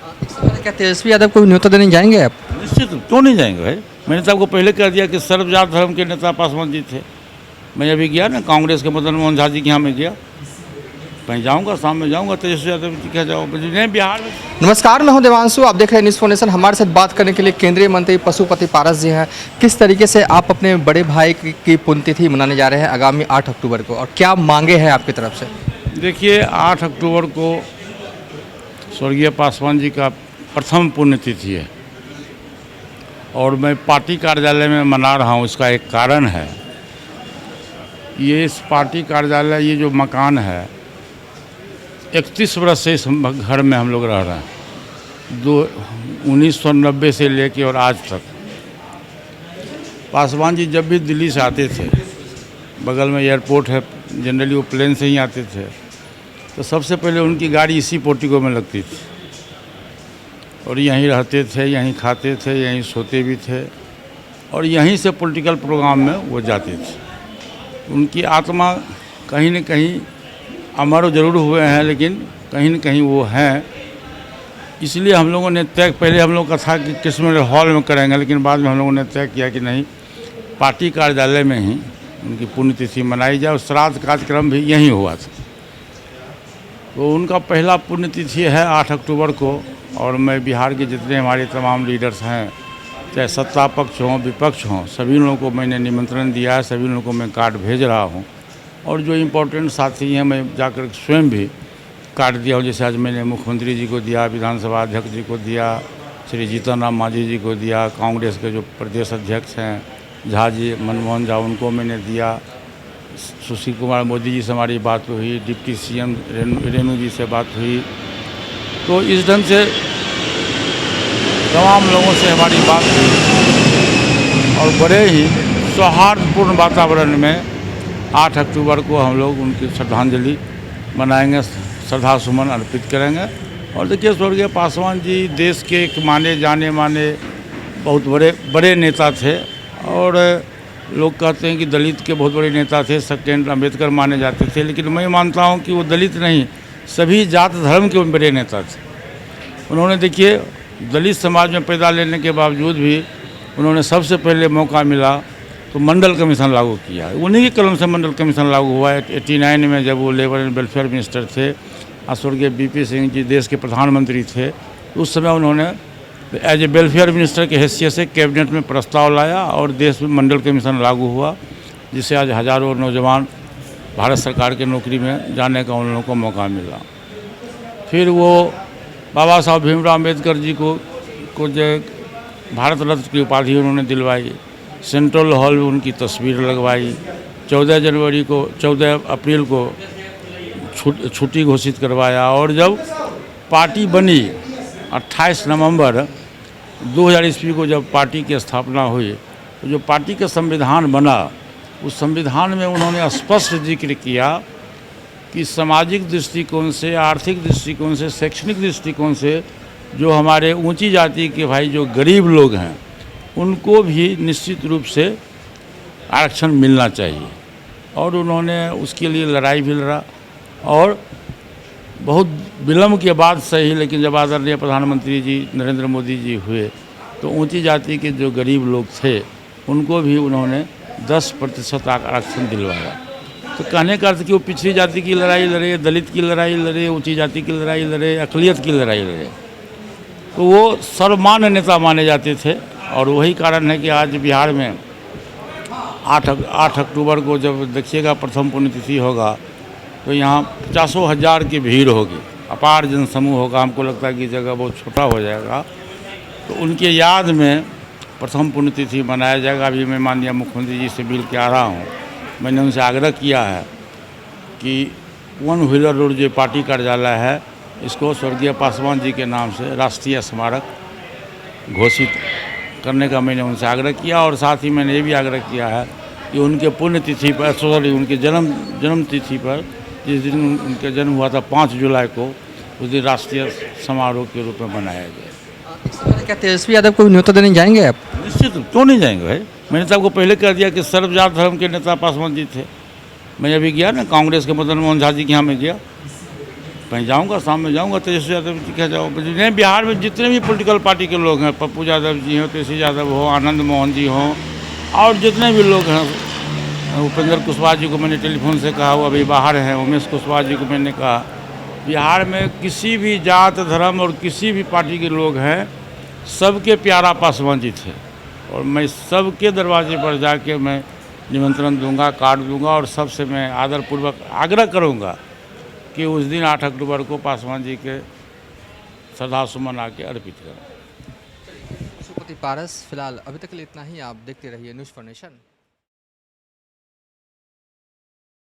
क्या तेजस्वी यादव को भी न्योता देने जाएंगे आप? निश्चित, क्यों नहीं जाएंगे भाई। मैंने तो आपको पहले कह दिया कि सर्वजात धर्म के नेता पासवान जी थे। मैं अभी गया ना कांग्रेस के मदन मोहन झा जी के यहाँ में गया, कहीं जाऊँगा, शाम में जाऊँगा, तेजस्वी यादव जी क्या जाऊँ नहीं बिहार में। नमस्कार, मैं हूं देवांशु, आप देख रहे हैं न्यूज़ फोनेशन। हमारे साथ बात करने के लिए केंद्रीय मंत्री पशुपति पारस जी हैं। किस तरीके से आप अपने बड़े भाई की पुण्यतिथि मनाने जा रहे हैं आगामी 8 अक्टूबर को, और क्या मांगे हैं आपकी तरफ से? देखिए 8 अक्टूबर को स्वर्गीय पासवान जी का प्रथम पुण्यतिथि है और मैं पार्टी कार्यालय में मना रहा हूँ। इसका एक कारण है, ये इस पार्टी कार्यालय, ये जो मकान है 31 वर्ष से इस घर में हम लोग रह रहे हैं, 1990 से लेके और आज तक। पासवान जी जब भी दिल्ली से आते थे, बगल में एयरपोर्ट है, जनरली वो प्लेन से ही आते थे, तो सबसे पहले उनकी गाड़ी इसी पोर्टिको में लगती थी और यहीं रहते थे, यहीं खाते थे, यहीं सोते भी थे और यहीं से पॉलिटिकल प्रोग्राम में वो जाते थे। उनकी आत्मा कहीं न कहीं अमर जरूर हुए हैं, लेकिन कहीं न कहीं वो हैं। इसलिए हम लोगों ने तय, पहले हम लोग का था कि कृष्ण हॉल में करेंगे, लेकिन बाद में हम लोगों ने तय किया कि नहीं, पार्टी कार्यालय में ही उनकी पुण्यतिथि मनाई जाए। और श्राद्ध कार्यक्रम भी यहीं हुआ था, तो उनका पहला पुण्यतिथि है 8 अक्टूबर को। और मैं बिहार के जितने हमारे तमाम लीडर्स हैं, चाहे सत्ता पक्ष हों विपक्ष हों, सभी लोगों को मैंने निमंत्रण दिया है, सभी लोगों को मैं कार्ड भेज रहा हूँ। और जो इम्पोर्टेंट साथी हैं, मैं जाकर स्वयं भी कार्ड दिया हूँ। जैसे आज मैंने मुख्यमंत्री जी को दिया, विधानसभा अध्यक्ष जी को दिया, श्री जीतन राम मांझी जी को दिया, कांग्रेस के जो प्रदेश अध्यक्ष हैं झा जी, मनमोहन झा, उनको मैंने दिया। सुशील कुमार मोदी जी से हमारी बात हुई, डिप्टी सीएम रेणु जी से बात हुई। तो इस ढंग से तमाम लोगों से हमारी बात हुई और बड़े ही सौहार्दपूर्ण वातावरण में 8 अक्टूबर को हम लोग उनकी श्रद्धांजलि मनाएंगे, श्रद्धा सुमन अर्पित करेंगे। और देखिए स्वर्गीय पासवान जी देश के एक माने जाने माने बहुत बड़े नेता थे और लोग कहते हैं कि दलित के बहुत बड़े नेता थे, सेकेंड अम्बेडकर माने जाते थे, लेकिन मैं मानता हूं कि वो दलित नहीं, सभी जात धर्म के बड़े नेता थे। उन्होंने देखिए दलित समाज में पैदा लेने के बावजूद भी उन्होंने सबसे पहले मौका मिला तो मंडल कमीशन लागू किया। उन्हीं के कलम से मंडल कमीशन लागू हुआ है 89 में, जब वो लेबर एंड वेलफेयर मिनिस्टर थे। स्वर्गीय बीपी सिंह जी देश के प्रधानमंत्री थे, उस समय उन्होंने एज ए वेलफेयर मिनिस्टर के हैसियत से कैबिनेट में प्रस्ताव लाया और देश में मंडल कमीशन लागू हुआ, जिससे आज हज़ारों नौजवान भारत सरकार की नौकरी में जाने का उन लोगों को मौका मिला। फिर वो बाबा साहब भीमराव अम्बेडकर जी को जो भारत रत्न की उपाधि उन्होंने दिलवाई, सेंट्रल हॉल में उनकी तस्वीर लगवाई, 14 अप्रैल को छुट्टी घोषित करवाया। और जब पार्टी बनी 28 नवंबर 2000 ईस्वी को जब पार्टी की स्थापना हुई, तो जो पार्टी का संविधान बना, उस संविधान में उन्होंने स्पष्ट जिक्र किया कि सामाजिक दृष्टिकोण से, आर्थिक दृष्टिकोण से, शैक्षणिक दृष्टिकोण से जो हमारे ऊंची जाति के भाई जो गरीब लोग हैं, उनको भी निश्चित रूप से आरक्षण मिलना चाहिए। और उन्होंने उसके लिए लड़ाई भी लड़ा और बहुत विलम्ब के बाद सही, लेकिन जब आदरणीय प्रधानमंत्री जी नरेंद्र मोदी जी हुए, तो ऊंची जाति के जो गरीब लोग थे उनको भी उन्होंने 10% आरक्षण दिलवाया। तो कहने का अर्थ कि वो पिछड़ी जाति की लड़ाई लड़े, दलित की लड़ाई लड़े, ऊंची जाति की लड़ाई लड़े, अक़लियत की लड़ाई लड़े, तो वो सर्वमान्य नेता माने जाते थे। और वही कारण है कि आज बिहार में 8 अक्टूबर को जब देखिएगा प्रथम पुण्यतिथि होगा, तो यहाँ 50,000 की भीड़ होगी, अपार जनसमूह होगा। हमको लगता है कि जगह बहुत छोटा हो जाएगा, तो उनके याद में प्रथम पुण्यतिथि मनाया जाएगा। अभी मैं माननीय मुख्यमंत्री जी से मिल के आ रहा हूँ, मैंने उनसे आग्रह किया है कि 1 व्हीलर रोड जो पार्टी कार्यालय है, इसको स्वर्गीय पासवान जी के नाम से राष्ट्रीय स्मारक घोषित करने का मैंने उनसे आग्रह किया। और साथ ही मैंने ये भी आग्रह किया है कि उनके पुण्यतिथि पर, उनके जन्म तिथि पर, जिस दिन उनका जन्म हुआ था 5 जुलाई को, उस दिन राष्ट्रीय समारोह के रूप में मनाया जाए। क्या तेजस्वी यादव को भी न्योता देने जाएंगे आप? निश्चित, क्यों नहीं जाएंगे भाई। मैंने तो आपको पहले कह दिया कि सर्वजात धर्म के नेता पासवान जी थे। मैं अभी गया ना कांग्रेस के मदन मोहन झा जी के यहाँ में गया, कहीं जाऊंगा, शाम में जाऊंगा, तेजस्वी यादव जी के जाओ। जितने बिहार में जितने भी पॉलिटिकल पार्टी के लोग हैं, पप्पू यादव जी हो, तेजस्वी यादव हो, आनंद मोहन जी हों, और जितने भी लोग हैं, उपेंद्र कुशवाहा जी को मैंने टेलीफोन से कहा, वो अभी बाहर हैं, उमेश कुशवाहा जी को मैंने कहा, बिहार में किसी भी जात धर्म और किसी भी पार्टी के लोग हैं, सबके प्यारा पासवान जी थे। और मैं सबके दरवाजे पर जाके मैं निमंत्रण दूंगा, कार्ड दूंगा, और सबसे मैं आदरपूर्वक आग्रह करूंगा कि उस दिन 8 अक्टूबर को पासवान जी के श्रद्धासुमन आके अर्पित करें। पशुपति पारस, फिलहाल अभी तक के लिए इतना ही। आप देखते रहिए न्यूज़ फॉर नेशन।